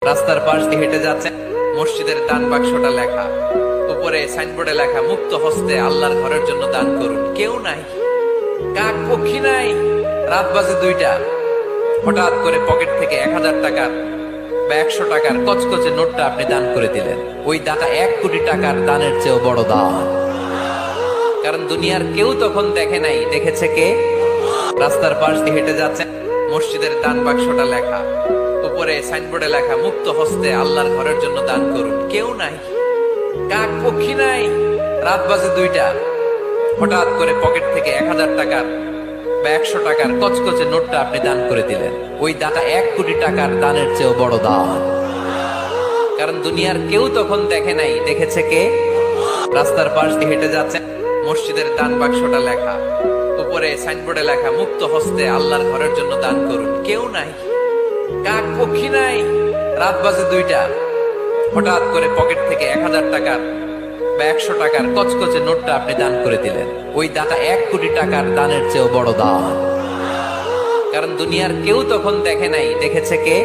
রাস্তার পাশ দিয়ে হেঁটে যাচ্ছেন, মসজিদের দান বাক্সটা লেখা, উপরে সাইনবোর্ডে লেখা মুক্ত হস্তে আল্লাহর ঘরের জন্য দান করুন। কেউ নাই, কাক পক্ষী নাই। রাত বাজে 2টা। হঠাৎ করে পকেট থেকে 1000 টাকার বা 100 টাকার কচকচে নোটটা আপনি দান করে দিলেন। ওই দানটা 1 কোটি টাকার দানের চেয়েও বড় দান। কারণ দুনিয়ার কেউ তখন দেখে নাই, দেখেছে কে? রাস্তার পাশ দিয়ে হেঁটে যাচ্ছেন, মসজিদের দান বাক্সটা লেখা, উপরে সাইনবোর্ডে লেখা মুক্ত হস্তে আল্লাহর ঘরের জন্য দান করুন। কেউ নাই, কাক পক্ষী নাই। রাত বাজে 2টা। হঠাৎ করে পকেট থেকে 1000 টাকার বা 100 টাকার কচকচে নোটটা আপনি দান করে দিলেন। ওই দানটা 1 কোটি টাকার দানের চেয়েও বড় দান। কারণ দুনিয়ার কেউ তখন দেখে নাই, দেখেছে কে? রাস্তার পাশ দিয়ে হেঁটে যাচ্ছেন, মসজিদের দান বাক্সটা লেখা, উপরে সাইনবোর্ডে লেখা মুক্ত হস্তে আল্লাহর ঘরের জন্য দান করুন। কেউ নাই, কাক পক্ষী নাই। রাত বাজে 2টা। হঠাৎ করে পকেট থেকে 1000 টাকার বা 100 টাকার কচকচে নোটটা আপনি দান করে দিলেন। ওই দানটা 1 কোটি টাকার দানের চেয়েও বড় দান। কারণ দুনিয়ার কেউ তখন দেখে নাই, দেখেছে কে?